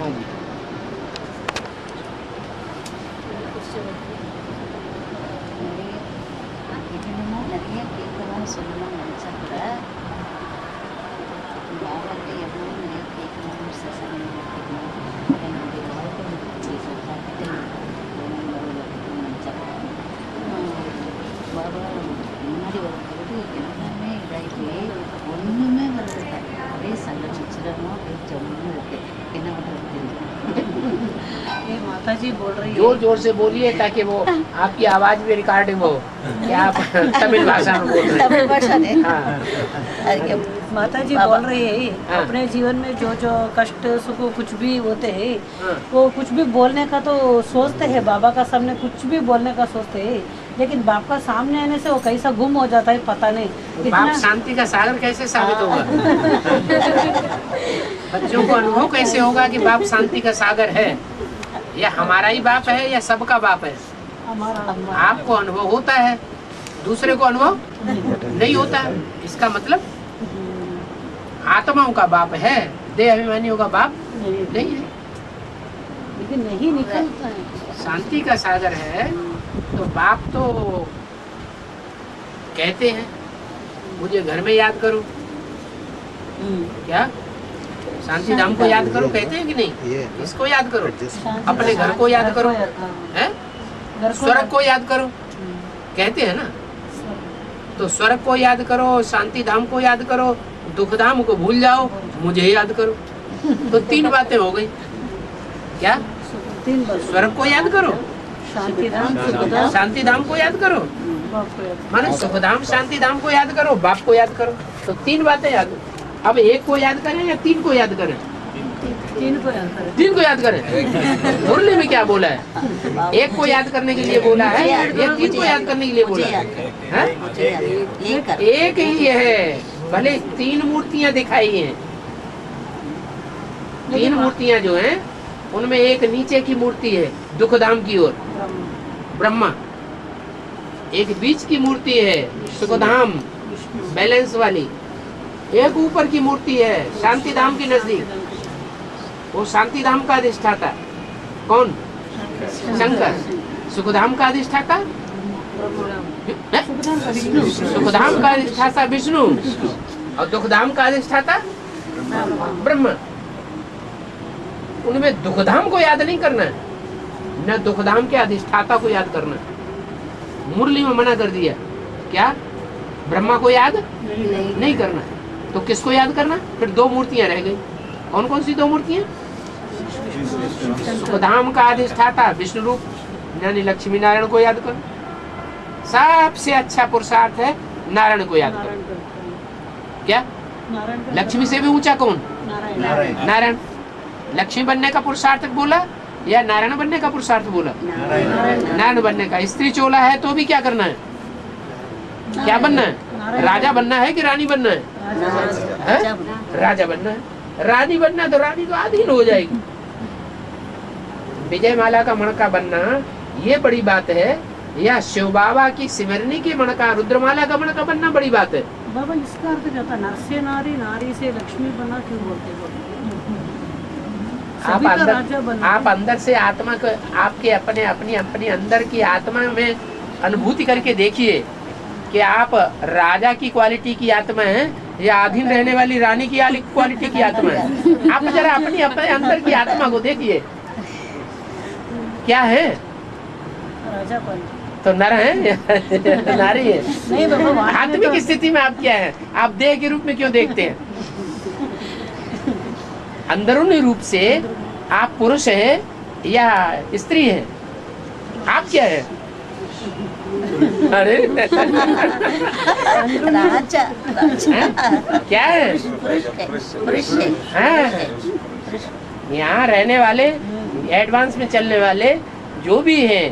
हाँ जी। ಇದನ್ನು நிறைய கேட்கணும்னு சொல்லணும்னு நினச்சா கூட பாபாட்ட எவ்வளோ நிறைய கேட்கணும், சசனம் கேட்கணும், என்னுடைய வாழ்க்கை பார்த்துட்டு நினச்சா பாபா முன்னாடி வரும்போது எல்லாமே இதாகி ஒன்றுமே வருது, அப்படியே சங்கச்சிரமாக அப்படியே ஜம்முன்னு இருக்கு. என்ன பண்ணுறது தெரியல. ये माता जी बोल रही है, जोर जोर से बोलिए ताकि वो आपकी आवाज भी रिकॉर्डिंग हो कि आप तमिल भाषा में बोल रहे हैं। तमिल भाषा में हाँ। ಅದಕ್ಕೆ माता जी बाबा। बोल रही है हाँ। अपने जीवन में जो जो कष्ट सुख कुछ भी होते हैं हाँ। वो कुछ भी बोलने का तो सोचते हैं, बाबा का सामने कुछ भी बोलने का सोचते हैं, लेकिन बाप का सामने आने से वो कैसा गुम हो जाता है पता नहीं। बाप शांति का सागर कैसे साबित होगा? बच्चों को अनुभव कैसे होगा कि बाप शांति का सागर है? या हमारा ही बाप है या सबका बाप है? हमारा आपको अनुभव होता है, दूसरे को अनुभव नहीं होता है। इसका मतलब आत्माओं का बाप है, देह अभिमानियों का बाप नहीं है। लेकिन नहीं निकलता है। शांति का सागर है तो बाप तो कहते हैं मुझे घर में याद करो, क्या शांति धाम को याद करो कहते हैं कि नहीं? इसको याद करो, अपने घर को याद करो, हैं? स्वर्ग को याद करो कहते हैं ना। तो स्वर्ग को याद करो, शांति धाम को याद करो, दुख धाम को भूल जाओ, मुझे याद करो। तो 3 बातें हो गई। क्या? 3 बार स्वर्ग को याद करो, शांति धाम सुखधाम शांति धाम को याद करो, बाप को याद माने सुखधाम शांति धाम को याद करो, बाप को याद करो। तो 3 बातें याद। अब एक को याद करें या 3 को याद करें? 3 को याद करें। 3 को याद करें। मुरली में क्या बोला है? एक को याद करने के लिए बोला है, या 3 को याद करने के लिए बोला है? हैं? मुझे ये कर एक ही है, भले 3 मूर्तियां दिखाई हैं। 3 मूर्तियां जो हैं उनमें एक नीचे की मूर्ति है दुखधाम की ओर, ब्रह्मा। एक बीच की मूर्ति है सुखधाम बैलेंस वाली, एक ऊपर की मूर्ति है शांति धाम के नजदीक। वो शांति धाम का अधिष्ठाता कौन? शंकर। सुखधाम का अधिष्ठाता सुखधाम का अधिष्ठाता विष्णु, और दुखधाम का अधिष्ठाता ब्रह्मा। उनमें दुखधाम को याद नहीं करना है, न दुखधाम के अधिष्ठाता को याद करना है। मुरली में मना कर दिया, क्या? ब्रह्मा को याद नहीं करना। तो किसको याद करना? फिर 2 मूर्तियां रह गई। कौन कौन सी 2 मूर्तियां? सुखधाम का अधिष्ठाता विष्णु रूप यानी लक्ष्मी नारायण को याद करो। सबसे अच्छा पुरुषार्थ है नारायण को याद करो। क्या? लक्ष्मी से भी ऊंचा कौन? नारायण। लक्ष्मी बनने का पुरुषार्थ बोला या नारायण बनने का पुरुषार्थ बोला? नारायण बनने का। स्त्री चोला है तो भी क्या करना है? क्या बनना है? राजा बनना है कि रानी बनना है? राजा बनना है। रानी बनना तो रानी तो आधीन हो जाएगी। विजय माला का मणका बनना ये बड़ी बात है, या शिव बाबा की सिमरनी की मणका रुद्रमाला का मणका बनना बड़ी बात है? बाबा इसका अर्थ क्या था? नर से नारी, नारी से लक्ष्मी बना क्यों बोलते हो? आप अंदर से आत्मा को, आपके अपनी अंदर की आत्मा में अनुभूति करके देखिए कि आप राजा की क्वालिटी की आत्मा है या अधीन रहने वाली रानी की क्वालिटी की आत्मा है। आप जरा अपने अंदर की आत्मा को देखिए, क्या है? राजा कौन? तो नर है या नारी है? नहीं बाबा, आत्मिक स्थिति में आप क्या है? आप देह के रूप में क्यों देखते हैं? अंदरूनी रूप से आप पुरुष है या स्त्री है? आप क्या है? अरे राजा क्या है? पुरुष है। हाँ। यहाँ रहने वाले एडवांस में चलने वाले जो भी हैं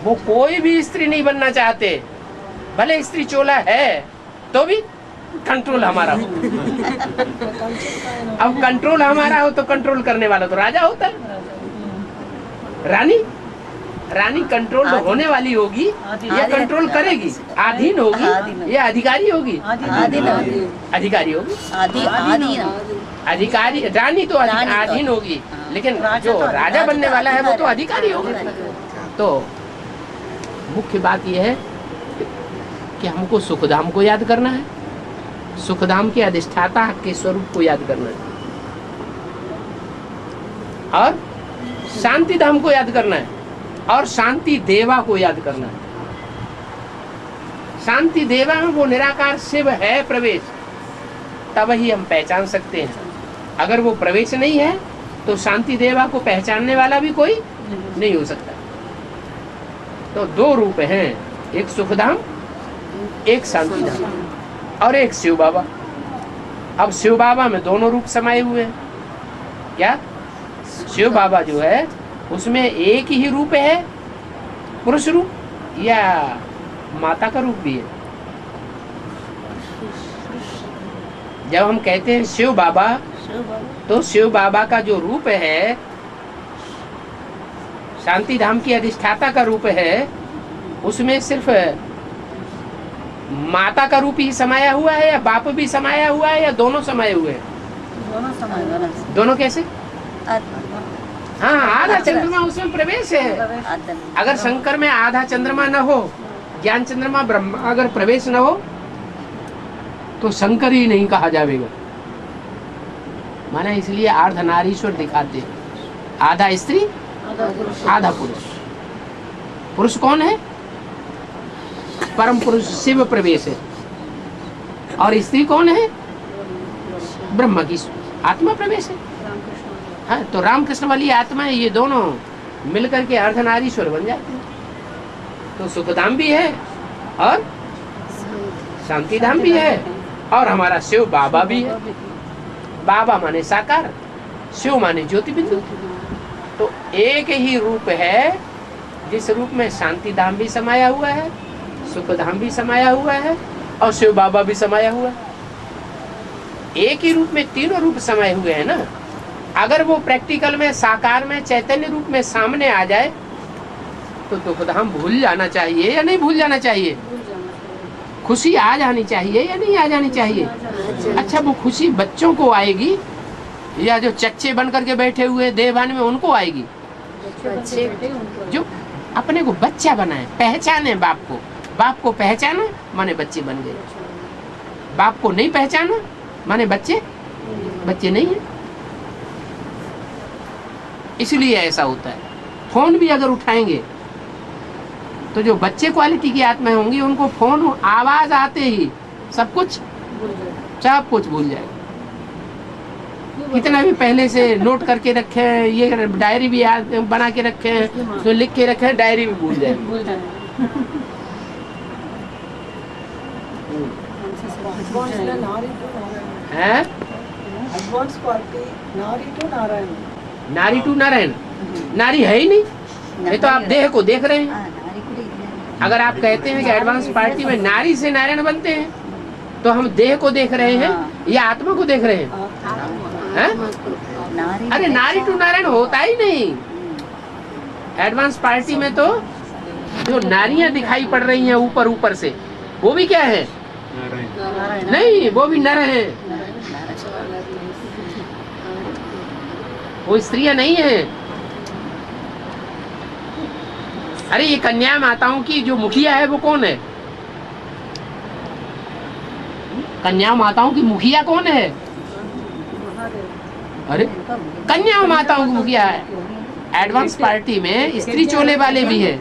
वो कोई भी स्त्री नहीं बनना चाहते, भले स्त्री चोला है तो भी कंट्रोल हमारा हो। अब कंट्रोल हमारा हो तो कंट्रोल करने वाला तो राजा होता है। रानी रानी कंट्रोल होने वाली होगी या कंट्रोल करेगी? अधीन होगी या अधिकारी होगी? अधिकारी होगी। अधिकारी रानी तो अधीन होगी, लेकिन राजा जो तो राजा बनने वाला है वो तो अधिकारी होगा। तो मुख्य बात यह है कि हमको सुखधाम को याद करना है, सुखधाम के अधिष्ठाता के स्वरूप को याद करना है, और शांति धाम को याद करना है, और शांति देवा को याद करना है। शांति देवा में वो निराकार शिव है प्रवेश, तब ही हम पहचान सकते हैं। अगर वो प्रवेश नहीं है तो शांति देवा को पहचानने वाला भी कोई नहीं हो सकता। तो दो रूप हैं, एक सुखधाम, एक शांति धाम, और एक शिव बाबा। अब शिव बाबा में दोनों रूप समाये हुए हैं। क्या शिव बाबा जो है उसमें एक ही रूप है, पुरुष रूप या माता का रूप भी है? जब हम कहते हैं शिव बाबा, तो शिव बाबा का जो रूप है, शांति धाम की अधिष्ठाता का रूप है, उसमें सिर्फ माता का रूप ही समाया हुआ है या बाप भी समाया हुआ है या दोनों समाये हुए हैं? दोनों कैसे? हाँ, आधा चंद्रमा उसमें प्रवेश है। अगर शंकर में आधा चंद्रमा न हो, ज्ञान चंद्रमा ब्रह्मा अगर प्रवेश न हो, तो शंकर ही नहीं कहा जाएगा। माना इसलिए अर्धनारीश्वर दिखाते हैं, आधा स्त्री आधा पुरुष। पुरुष कौन है? परम पुरुष शिव प्रवेश है। और स्त्री कौन है? ब्रह्मा की आत्मा प्रवेश है। हाँ, तो रामकृष्ण वाली आत्मा है, ये दोनों मिलकर के अर्धनारीश्वर बन जाते हैं। तो सुखधाम भी है और शांति धाम भी है, और हमारा शिव बाबा भी है। बाबा माने साकार, शिव माने ज्योति बिंदु। तो एक ही रूप है, जिस रूप में शांति धाम भी समाया हुआ है, सुख धाम भी समाया हुआ है, और शिव बाबा भी समाया हुआ है। एक ही रूप में तीनों रूप समाये हुए हैं ना। अगर वो प्रैक्टिकल में, साकार में, चैतन्य रूप में सामने आ जाए तो दुखधाम भूल जाना चाहिए या नहीं भूल जाना चाहिए? खुशी आ जानी चाहिए या नहीं आ जानी चाहिए? अच्छा, वो खुशी बच्चों को आएगी या जो चच्चे बन करके बैठे हुए देवान में उनको आएगी? जो अपने को बच्चा बनाए, पहचाने बाप को पहचाना माने बच्चे बन गए। बाप को नहीं पहचाना माने बच्चे नहीं है। इसलिए ऐसा होता है। फोन भी अगर उठाएंगे तो जो बच्चे क्वालिटी की आत्माएं होंगी, उनको फोन आवाज आते ही सब कुछ भूल जाएगा। कितना भी पहले से नोट करके रखे हैं, ये डायरी भी बना के रखे हैं, तो लिख के रखे हैं, डायरी भी भूल जाएगा। है नारी टू नारायण। नारी है ही नहीं, ये तो आप देह को देख रहे हैं। अगर आप कहते हैं कि एडवांस पार्टी में नारी से नारायण बनते हैं, तो हम देह को देख रहे हैं या आत्मा को देख रहे हैं? अरे नारी टू नारायण होता ही नहीं। एडवांस पार्टी में तो जो नारियां दिखाई पड़ रही हैं ऊपर से, वो भी क्या है? नहीं, वो भी नर है, वो स्त्रियां नहीं है। अरे ये कन्या माताओं की जो मुखिया है वो कौन है? कन्या माताओं की मुखिया कौन है? अरे कन्या माताओं की मुखिया है। एडवांस पार्टी में स्त्री चोले वाले भी है,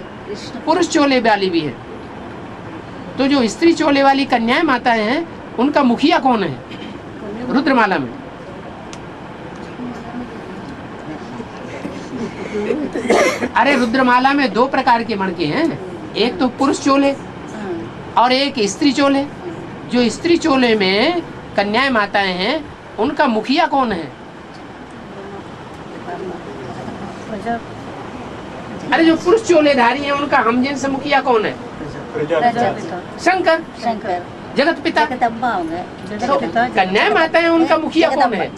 पुरुष चोले वाली भी है। तो जो स्त्री चोले वाली कन्याएं माताएं हैं, उनका मुखिया कौन है? रुद्रमाला में अरे रुद्रमाला में दो प्रकार के मणके हैं, एक तो पुरुष चोले और एक स्त्री चोले। जो स्त्री चोले में कन्याएं माताएं हैं, उनका मुखिया कौन है? अरे जो पुरुष चोलेधारी हैं, उनका हमजिन्स मुखिया कौन है? शंकर, जगत पिता। तो कन्याएं माताएं, उनका मुखिया कौन है?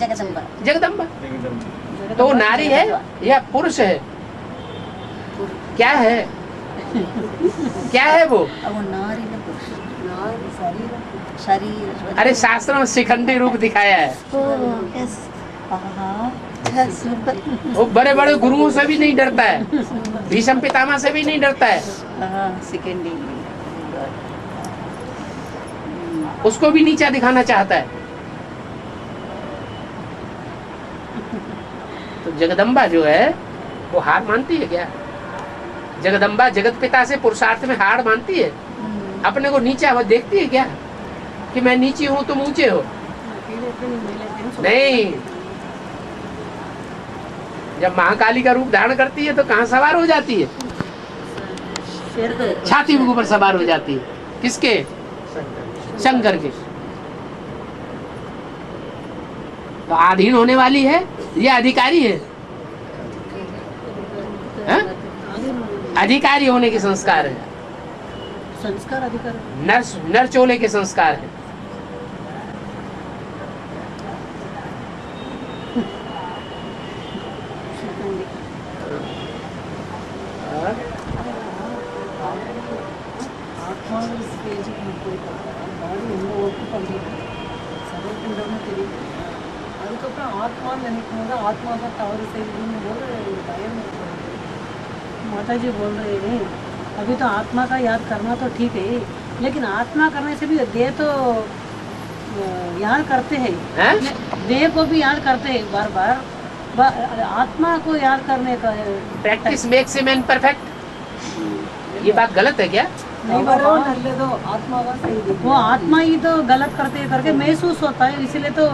जगदम्बा। तो वो नारी है या पुरुष है? क्या है? क्या है वो? शरीर। अरे शास्त्रों में शिखंडी रूप दिखाया है। सुपर। वो बड़े बड़े गुरुओं से भी नहीं डरता है, भीष्म पितामह से भी नहीं डरता है, सेकेंड उसको भी नीचा दिखाना चाहता है। तो जगदम्बा जो है वो हार मानती है क्या? जगदम्बा जगत पिता से पुरुषार्थ में हार मानती है? अपने को नीचा वो देखती है क्या कि मैं नीची हूं तुम ऊंचे हो? नहीं। जब महाकाली का रूप धारण करती है तो कहाँ सवार हो जाती है? छाती के ऊपर सवार हो जाती है। किसके? शंकर के। तो अधीन होने वाली है या अधिकारी है? हाँ? अधिकारी होने के संस्कार है। संस्कार अधिकारी नर चोले के संस्कार है। அதுக்கப்புறம் ஆத்மான்னு நினைக்கும் போது ஆத்மா தான் தவறு செய்யுதுன்னு போது பயம் माता जी बोल रहे हैं अभी तो आत्मा का याद करना तो ठीक है, लेकिन आत्मा करने से भी देह तो याद करते हैं, देह को भी याद करते हैं बार बार। आत्मा को याद करने का practice makes a man perfect. ये बात गलत है क्या? नहीं बाबा, वो आत्मा ही तो गलत करते करके महसूस होता है, इसलिए तो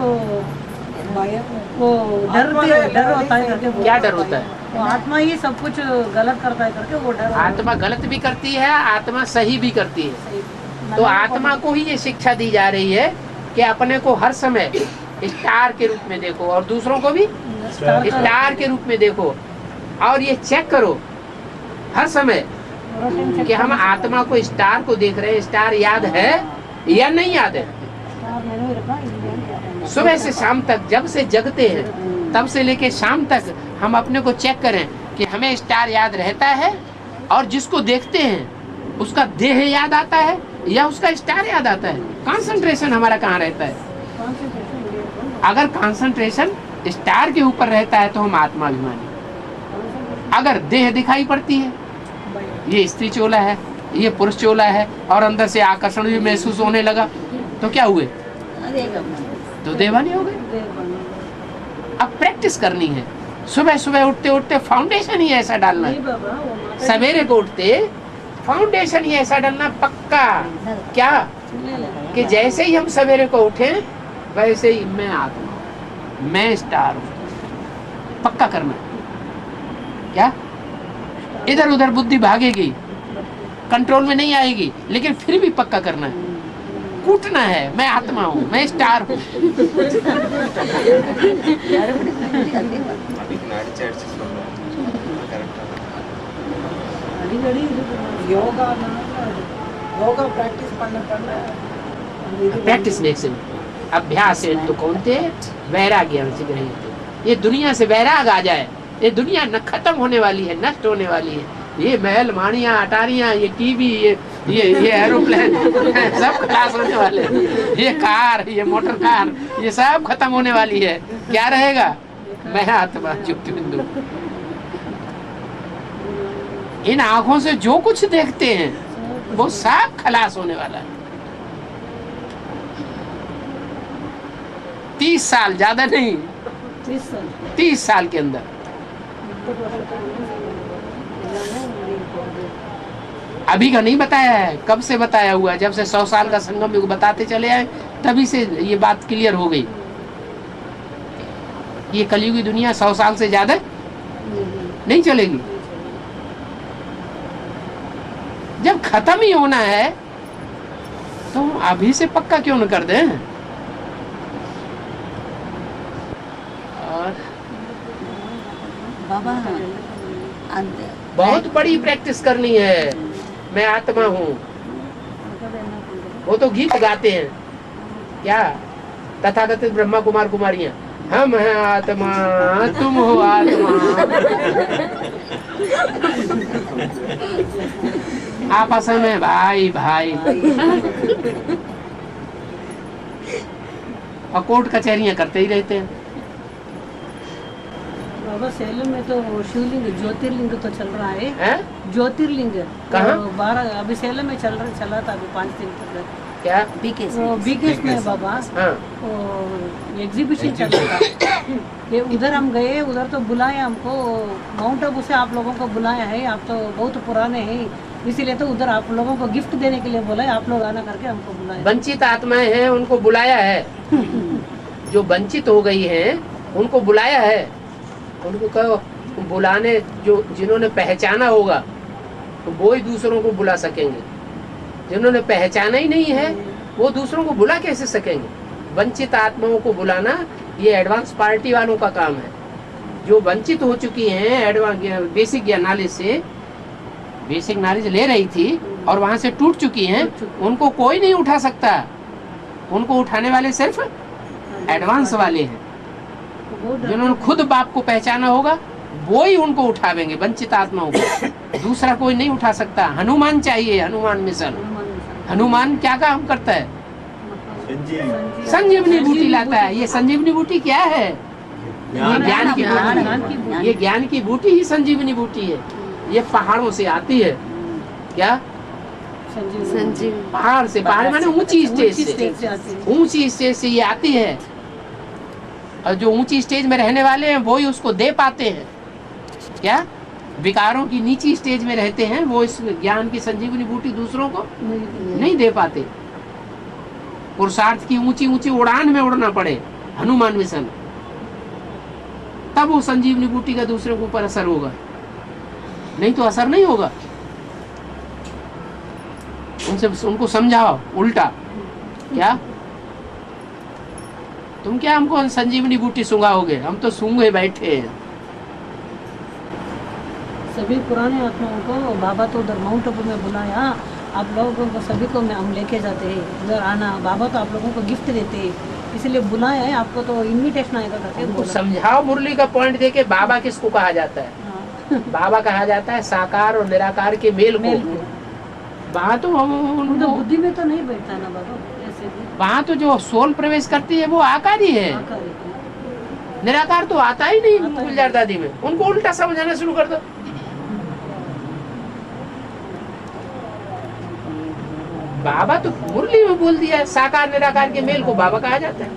वो डर होता है करके। क्या डर होता है? वो आत्मा ही सब कुछ गलत करता है करके वो डर। आत्मा गलत भी करती है, आत्मा सही भी करती है। तो आत्मा को ही ये शिक्षा दी जा रही है कि अपने को हर समय स्टार के रूप में देखो और दूसरों को भी स्टार के रूप में देखो, और ये चेक करो हर समय कि हम आत्मा को स्टार को देख रहे हैं, स्टार याद है या नहीं याद है। सुबह से शाम तक जब से जगते हैं तब से लेके शाम तक हम अपने को चेक करें कि हमें स्टार याद रहता है, और जिसको देखते हैं उसका देह याद आता है या उसका स्टार याद आता है। कंसंट्रेशन हमारा कहाँ रहता है? अगर कंसंट्रेशन स्टार के ऊपर रहता है तो हम आत्माभिमानी। अगर देह दिखाई पड़ती है, ये स्त्री चोला है, ये पुरुष चोला है, और अंदर से आकर्षण भी महसूस होने लगा, तो क्या हुए? तो देवानी हो गए। अब प्रैक्टिस करनी है। सुबह सुबह उठते उठते फाउंडेशन ही ऐसा डालना है। सवेरे को उठते फाउंडेशन ही ऐसा डालना पक्का, क्या कि जैसे ही हम सवेरे को उठे वैसे ही मैं आत्मा, मैं स्टार हूँ। पक्का करना। क्या इधर उधर बुद्धि भागेगी, कंट्रोल में नहीं आएगी, लेकिन फिर भी पक्का करना है, कूटना है, मैं आत्मा हूँ, मैं स्टार हूँ। प्रैक्टिस मेक्स अभ्यास तो कौनते वैराग्य से गृहीत। ये दुनिया से वैराग आ जाए, ये दुनिया न खत्म होने वाली है, नष्ट होने वाली है। ये महल माड़ियाँ अटारियाँ, ये टीवी, ये एरोप्लेन सब खलास होने वाले हैं। ये कार, ये मोटर कार, ये सब खत्म होने वाली है। क्या रहेगा? मैं आत्मा ज्योति बिंदु। इन आंखों से जो कुछ देखते हैं वो सब खलास होने वाला है। 30 साल, ज्यादा नहीं, 30 साल के अंदर। अभी का नहीं बताया है, कब से बताया हुआ है? जब से 100 साल का संगम युग बताते चले आए तभी से ये बात क्लियर हो गई। ये कलयुगी दुनिया 100 साल से ज्यादा नहीं चलेगी। जब खत्म ही होना है तो अभी से पक्का क्यों न कर दें? और बाबा बहुत बड़ी प्रैक्टिस करनी है। मैं आत्मा हूँ। वो तो गीत गाते हैं क्या, तथाकथित ब्रह्मा कुमार कुमारियां, हम हैं आत्मा तुम हो आत्मा। आपस में भाई भाई। और कोर्ट कचहरियां करते ही रहते हैं। बाबा सेलम में तो शिवलिंग ज्योतिर्लिंग तो चल रहा है, हैं? ज्योतिर्लिंग कहाँ? 12 अभी सेलम में चला था अभी 5 दिन तक। क्या? वो बीकेस में बाबा हाँ एग्जीबिशन चल रहा था। ये उधर हम गए, उधर तो बुलाया हमको, माउंट आबू से आप लोगों को बुलाया है, आप तो बहुत पुराने हैं इसीलिए तो उधर आप लोगों को गिफ्ट देने के लिए बोला है, आप लोग आना करके हमको बुलाया। वंचित आत्माएं हैं, उनको बुलाया है। जो वंचित हो गई हैं उनको बुलाया है। उनको कहो बुलाने, जो जिन्होंने पहचाना होगा तो वो ही दूसरों को बुला सकेंगे। जिन्होंने पहचाना ही नहीं है वो दूसरों को बुला कैसे सकेंगे? वंचित आत्माओं को बुलाना ये एडवांस पार्टी वालों का काम है। जो वंचित हो चुकी हैं एडवांस बेसिक नॉलेज से, बेसिक नॉलेज ले रही थी और वहां से टूट चुकी हैं, उनको कोई नहीं उठा सकता। उनको उठाने वाले सिर्फ एडवांस वाले हैं। जिन्होंने खुद बाप को पहचाना होगा वो ही उनको उठावेंगे, वंचित आत्माओं को। दूसरा कोई नहीं उठा सकता। हनुमान चाहिए, हनुमान मिशन। हनुमान क्या काम करता है? संजीवनी बूटी लाता है। ये संजीवनी बूटी क्या है? ये ज्ञान की बूटी है। ये ज्ञान की बूटी ही संजीवनी बूटी है। ये पहाड़ों से आती है। क्या? संजीव पहाड़ से, पहाड़ माने ऊंची स्टेज से, ऊंची स्टेज से ये आती है। और जो ऊंची स्टेज में रहने वाले हैं वो ही उसको दे पाते हैं। क्या? विकारों की नीची स्टेज में रहते हैं वो इस ज्ञान की संजीवनी बूटी दूसरों को नहीं दे पाते। पुरुषार्थ की ऊंची ऊंची उड़ान में उड़ना पड़े, हनुमान मिशन, तब वो संजीवनी बूटी का दूसरे के ऊपर असर होगा, नहीं तो असर नहीं होगा। उनको समझाओ उल्टा। क्या तुम क्या हमको संजीवनी बूटी सुंगाओगे? हम तो सूंघे बैठे हैं। सभी पुराने आत्माओं को बाबा तो उधर माउंट आबू में बुलाया, आप लोगों को सभी को हम लेके जाते हैं उधर आना। बाबा तो आप लोगों को गिफ्ट देते हैं इसलिए बुलाया है, आपको तो इनविटेशन आएगा करके बोला। समझाओ मुरली का पॉइंट देके। बाबा किसको कहा जाता है? हाँ। बाबा कहा जाता है साकार और निराकार के मेल को। वहाँ तो उनको बुद्धि में तो नहीं बैठता ना बाबा ऐसे भी। वहाँ तो जो सोल प्रवेश करती है वो आकार ही है, निराकार तो आता ही नहीं गुलजार दादी में। उनको उल्टा समझाना शुरू कर दो। बाबा तो मुरली में बोल दिया है साकार निराकार के मेल को बाबा कहा जाता है।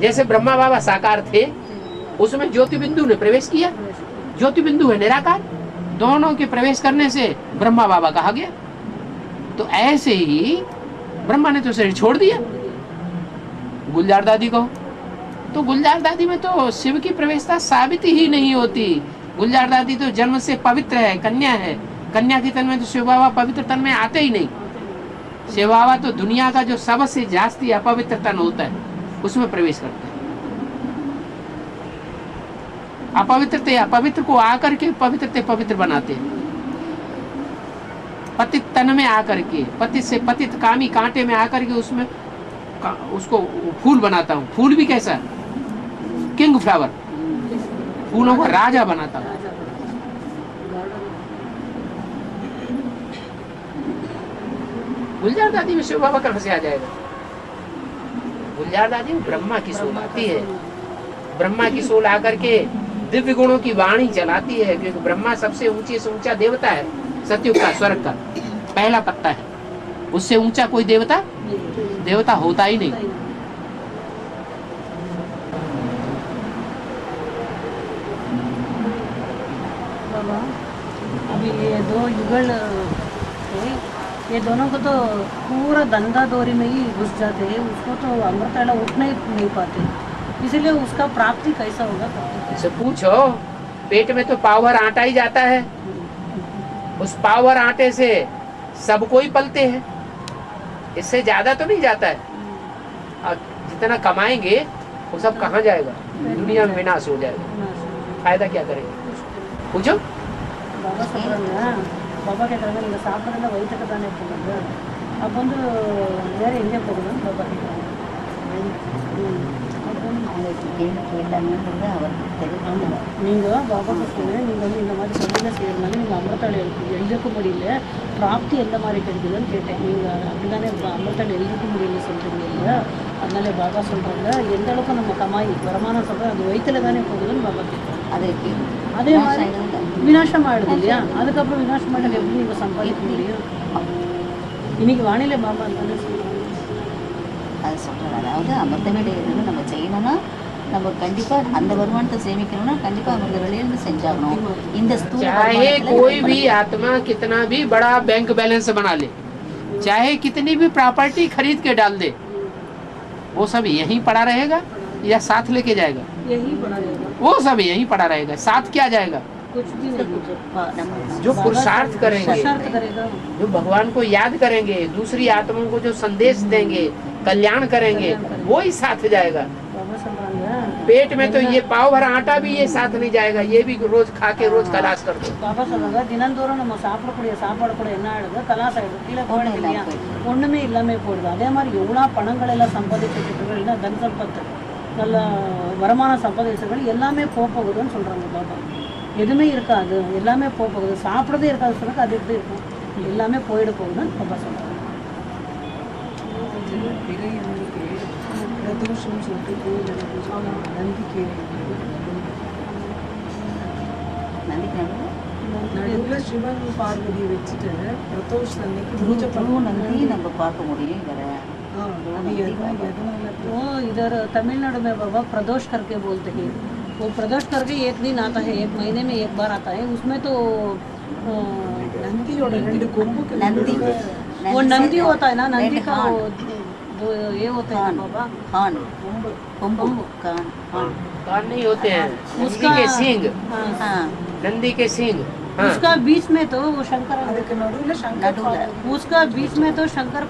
जैसे ब्रह्मा बाबा साकार थे, उसमें ज्योति बिंदु ने प्रवेश किया। ज्योति बिंदु है निराकार, दोनों के प्रवेश करने से ब्रह्मा बाबा कहा गया। तो ऐसे ही ब्रह्मा ने तो शरीर छोड़ दिया। गुलजार दादी को तो गुलजार दादी में तो शिव की प्रवेशता साबित ही नहीं होती। गुलजार दादी तो जन्म से पवित्र है, कन्या है। कन्या के तन में तो शिव बाबा पवित्र तन में आते ही नहीं। शिव बाबा तो दुनिया का जो सबसे जास्ती अपवित्र तन होता है उसमें प्रवेश करते हैं। अपवित्र को आकर के पवित्र बनाते हैं। पतित तन में आकर के, पतित से पतित कामी कांटे में आकर के उसमें उसको फूल बनाता हूँ। फूल भी कैसा? किंग फ्लावर, फूलों का राजा बनाता हूँ। गुलजार दादी में शिव बाबा कहाँ से आ जाएगा? गुलजार दादी में ब्रह्मा की सोल आती है। ब्रह्मा की सोल आकर के दिव्य गुणों की वाणी चलाती है, क्योंकि ब्रह्मा सबसे ऊंचे से ऊंचा देवता है। सतयुग का, स्वर्ग का पहला पत्ता है। उससे ऊंचा कोई देवता होता ही नहीं। बाबा अभी ये दो युगल है, ये दोनों को तो पूरा धंधा दौरी में ही घुस जाते हैं। उसको तो अमृतवेला उठने ही नहीं पाते, इसलिए उसका प्राप्ति कैसा होगा? इसे पूछो। पेट में तो पावर आटा ही जाता है। उस पावर आटे से सबको ही पलते हैं, इससे ज्यादा तो नहीं जाता है। और जितना कमाएंगे वो सब कहाँ जाएगा? दुनिया में विनाश हो जाएगा। फायदा क्या करेंगे? पूछो। बाबा बाबा के तरह नहीं सापड़ना वही तक ताने போகுது. அப்ப வந்து வேற எங்க போகணும் பாபா கிட்ட? நீங்கள் பாபாக்கு சொன்னேன், நீங்கள் வந்து இந்த மாதிரி சமையல் செய்யறதுனால நீங்கள் அமிர்தாள் எழுதிக்க முடியல, பிராப்தி எந்த மாதிரி கிடைக்குதுன்னு கேட்டேன். நீங்கள் அப்படி தானே அமிர்தாள் எழுதிக்க முடியல சொல்கிறீங்க இல்லையா? அதனால பாபா சொல்றாங்க எந்த அளவுக்கு நம்ம கமாய் வருமானம் சொல்றோம் அது வயிற்றுல தானே போகுதுன்னு பாபா கேட்குறாங்க. அதுக்கு அதே மாதிரி விநாசம் ஆயிடுது இல்லையா, அதுக்கப்புறம் விநாசம் ஆயிடுது எப்படி நீங்க சம்பாதிக்க முடியும்? இன்னைக்கு வானிலை பாபா தானே சொல்றாங்க. அது சொல்கிறார். அதாவது அமிர்த வேலை எதுன்னு நம்ம செய்யணும்னா நம்ம கண்டிப்பாக அந்த வருமானத்தை சேமிக்கணும்னா கண்டிப்பாக அமிர்த வேலையை செஞ்சாகணும். இந்த ஸ்தூல चाहे வருமானத்துல कोई நம்ம भी आत्मा कितना भी बड़ा बैंक बैलेंस बना ले, चाहे कितनी भी प्रॉपर्टी खरीद के डाल दे, वो सब यहीं पड़ा रहेगा या साथ लेके जाएगा? यही बड़ा रहेगा, वो सब यहीं पड़ा रहेगा, साथ क्या जाएगा? कुछ भी नहीं, जो पुरुषार्थ करेंगे, पुरुषार्थ करेगा, जो भगवान को याद करेंगे, दूसरी आत्माओं को जो संदेश देंगे, कल्याण करेंगे, वो ही साथ जाएगा। बाबा சொல்றாங்க पेट में तो ये पाव भरा आटा भी ये साथ नहीं जाएगा, ये भी रोज खा के रोज खलास कर दो। பாபா சொல்றாங்க தினந்தோறும் நம்ம சாப்பிடக்கூடிய சாப்பாடு கூட என்ன ஆயிடுது, கலாஸ் ஆயிடுது, கீழே போயிடுது இல்லையா, ஒண்ணுமே இல்லாம போயிடுது. அதே மாதிரி எவ்வளவு பணங்கள் எல்லாம் சம்பாதிச்சிட்டு இல்லைன்னா தன் சம்பத்து நல்ல வருமானம் சம்பாதிச்சவர்கள் எல்லாமே போகுதுன்னு சொல்றாங்க பாபா. எதுவுமே இருக்காது, எல்லாமே போகுது, சாப்பிடறதே இருக்காது சொன்னாக்க அது எப்படி இருக்கும், எல்லாமே போயிட போகுதுன்னு பாபா சொல்றாங்க. பிரதோஷம் சொல்லிட்டு கோயில் நம்பிக்கை நடுவில் சிவன் பார்வதி வச்சுட்டு பிரதோஷ் அன்னைக்கு பூஜை நந்தி நம்ம பார்க்க முடியும் வேற. वो इधर तमिलनाडु में बाबा प्रदोष करके बोलते हैं। वो प्रदोष करके एक दिन आता है, एक महीने में एक बार आता है। उसमें तो नंदी और नंदी वो नंदी होता है ना, नंदी का वो ये होता है ना बाबा, खान कुंभ कान कान नहीं होते हैं, नंदी उसका के सींग, हाँ नंदी के सींग, हाँ। उसका बीच में तो वो शंकर नडुला उसका बीच में तो शंकर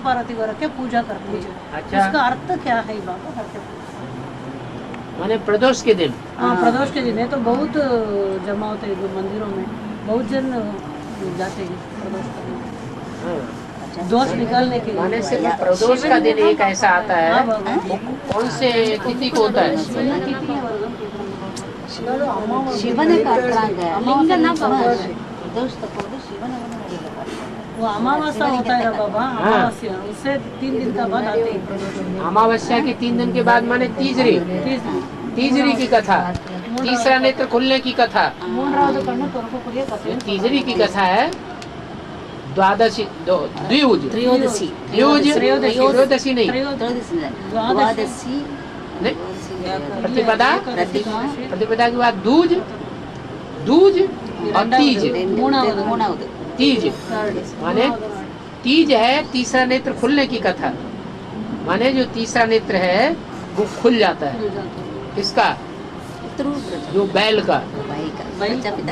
पार्वती को रख के पूजा करते हैं। अच्छा। उसका अर्थ क्या है बाबा करके? माने प्रदोष के दिन हाँ, प्रदोष के दिन है तो बहुत जमा होते हैं मंदिरों में, बहुत जन जाते हैं प्रदोष के दिन, हाँ। दोष निकालने के माने लिए। सिर्फ प्रदोष का दिन एक ऐसा आता है, हाँ बाबा। वो कौन से तिथि को होता है? சிவனை காட்டுறாங்க. பிரதோஷத்தை போது சிவனை वो अमावस्या होता है ना बाबा, अमावस्या उससे 3 दिन का बाद आते हैं प्रदोष। अमावस्या के 3 दिन के बाद माने तीसरी, तीसरी की कथा, तीसरा नेत्र खुलने की कथा। ಮೂರರಾದ ಕಣ್ಣು ತೊರಕೋಕುರಿಯ ಕಥೆ जो तीसरी की कथा है द्वादशी द्वियुज ತ್ರಯೋದಶಿ द्वियुज त्रयोदशी नहीं, ದ್ವಾದಶಿ नहीं, प्रतिपदा, प्रतिमा प्रतिपदा के बाद दूज, दूज और तीज, ಮೂಣಾವುದು तीज माने तीज है तीसरा नेत्र खुलने की कथा। माने जो तीसरा नेत्र है वो खुल जाता है, किसका? जो बैल का।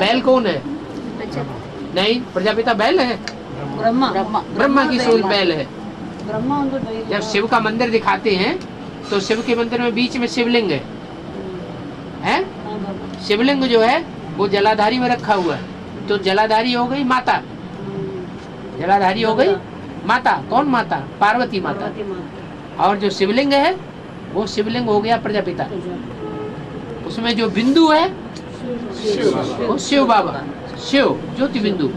बैल कौन है? नहीं, प्रजापिता बैल है, ಬ್ರಹ್ಮ ब्रह्मा की सोल बैल है। ಬ್ರಹ್ಮ ಒಂದು ದೈವ। जब शिव का मंदिर दिखाते हैं तो शिव के मंदिर में बीच में शिवलिंग है, हैं? हाँ बाबा। शिवलिंग जो है वो जलाधारी में रखा हुआ है, तो जलाधारी हो गई माता, जलाधारी हो गई माता। कौन माता? पार्वती माता। पार्वती माता। और जो शिवलिंग है वो शिवलिंग हो गया प्रजापिता। उसमें जो बिंदु है वो शिव बाबा, शिव ज्योति बिंदु।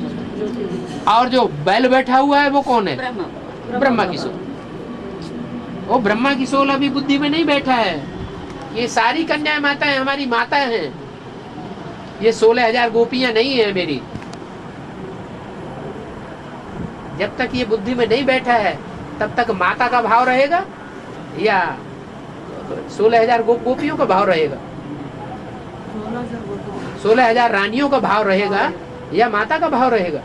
और जो बैल बैठा हुआ है वो कौन है? ब्रह्मा की सोल। वो ब्रह्मा की सोल अभी बुद्धि में नहीं बैठा है। ये सारी कन्या माताएं हमारी माता हैं, ये 16,000 गोपियां नहीं है मेरी। जब तक ये बुद्धि में नहीं बैठा है तब तक माता का भाव रहेगा या 16,000 गोपियों का भाव रहेगा? 16,000 रानियों का भाव रहेगा या माता का भाव रहेगा?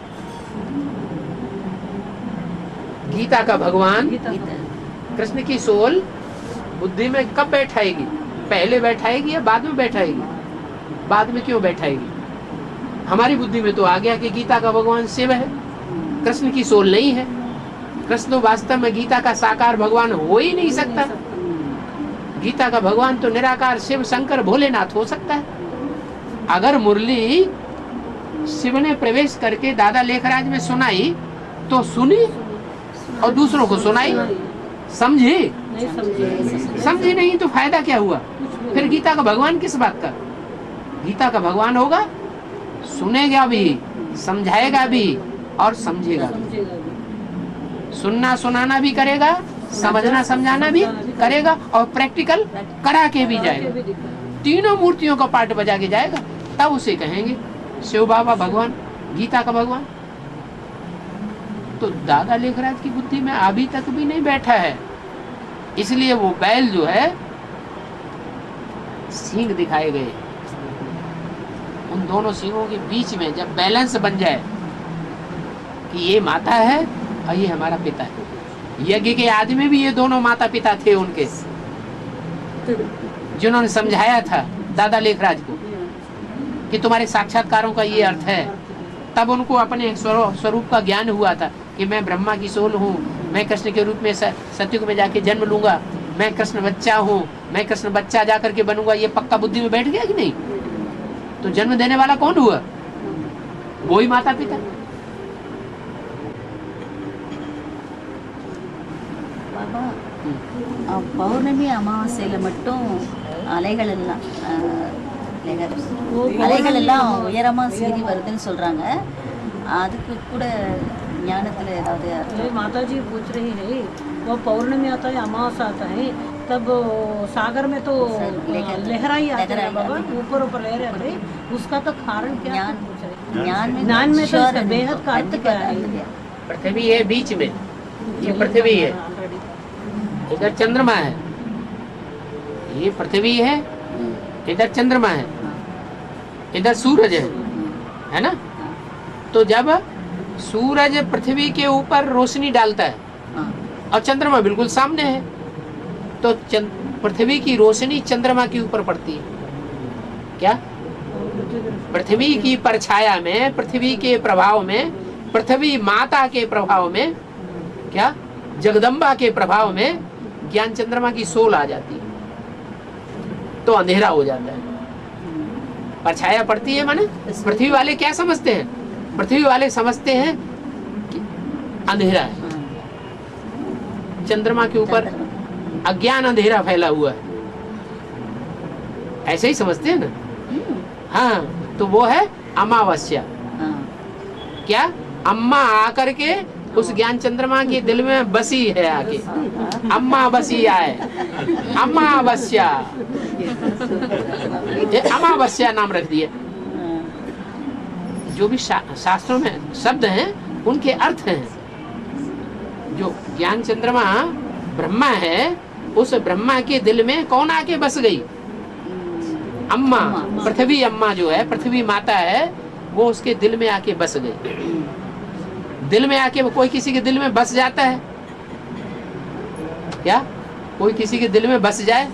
गीता का भगवान कृष्ण की सोल बुद्धि में कब बैठाएगी? पहले बैठाएगी या बाद में बैठाएगी? बाद में क्यों बैठाएगी? हमारी बुद्धि में तो आ गया कि गीता का भगवान शिव है, कृष्ण की सोल नहीं है। कृष्ण वास्तव में गीता का साकार भगवान हो ही नहीं सकता। गीता का भगवान तो निराकार शिव शंकर भोलेनाथ हो सकता है। अगर मुरली शिव ने प्रवेश करके दादा लेखराज में सुनाई तो सुनी और दूसरों को सुनाई, समझी? नहीं समझे। समझी नहीं तो फायदा क्या हुआ? फिर गीता का भगवान किस बात का? गीता का भगवान होगा, सुनेगा भी, समझाएगा भी और समझेगा भी। समझेगा भी। सुनना सुनाना भी करेगा समझना समझाना भी करेगा और प्रैक्टिकल करा के भी जाएगा। तीनों मूर्तियों का पाठ बजा के जाएगा, तब उसे कहेंगे शिव बाबा भगवान, गीता का भगवान। तो दादा लेखराज की बुद्धि में अभी तक भी नहीं बैठा है, इसलिए वो बैल जो है सींग दिखाए गए, उन दोनों सींगों के बीच में जब बैलेंस बन जाए कि ये माता है और ये हमारा पिता है। यज्ञ के आदि में भी ये दोनों माता पिता थे उनके, जिन्होंने समझाया था दादा लेखराज को कि तुम्हारे साक्षात्कारों का ये अर्थ है। तब उनको अपने स्वरूप का ज्ञान हुआ था कि मैं ब्रह्मा की सोल हूँ, मैं कृष्ण के रूप में सतयुग में जाके जन्म लूंगा, मैं कृष्ण बच्चा हूँ, मैं कृष्ण बच्चा जाकर के बनूंगा। ये पक्का बुद्धि में बैठ गया कि नहीं? तो जन्म देने वाला कौन हुआ? वही माता पिता। பாபா பௌர்ணமி அமாவாசையில மட்டும் அலைகள் எல்லாம் உயரமா சீறி வருதுன்னு சொல்றாங்க. அதுக்கு கூட ஞானத்துல ஏதாவது माता जी पूछ रही है, वो पौर्णमी आता है, अमावस्या आता है, तब सागर में तो लहरा ही आता है बाबा, ऊपर ऊपर लहर आते हैं, उसका तो कारण क्या है? ज्ञान में तो बेहद का अर्थ क्या है? पृथ्वी है बीच में, ये पृथ्वी है, इधर चंद्रमा है, ये पृथ्वी है, इधर चंद्रमा है, इधर सूरज है ना? तो जब सूरज पृथ्वी के ऊपर रोशनी डालता है और चंद्रमा बिल्कुल सामने है, तो पृथ्वी की रोशनी चंद्रमा के ऊपर पड़ती है। क्या? पृथ्वी की परछाया में, पृथ्वी के प्रभाव में, पृथ्वी माता के प्रभाव में, क्या जगदम्बा के प्रभाव में ज्ञान चंद्रमा की सोल आ जाती है, तो अंधेरा हो जाता है। परछाया पड़ती है माने पृथ्वी वाले क्या समझते हैं? पृथ्वी वाले समझते हैं कि अंधेरा है, चंद्रमा के ऊपर अज्ञान अंधेरा फैला हुआ है, ऐसे ही समझते हैं ना? हाँ, तो वो है अमावस्या। क्या? अम्मा आकर के उस ज्ञान चंद्रमा के दिल में बसी है, आके अम्मा बसी आए, अमावस्या, अमावस्या नाम रख दिया। जो भी शास्त्रों में शब्द हैं उनके अर्थ हैं। जो ज्ञान चंद्रमा ब्रह्मा है, उस ब्रह्मा के दिल में कौन आके बस गई? अम्मा, पृथ्वी अम्मा जो है, पृथ्वी माता है, वो उसके दिल में आके बस गई। दिल में आके कोई किसी के दिल में बस जाता है क्या? कोई किसी के दिल में बस जाए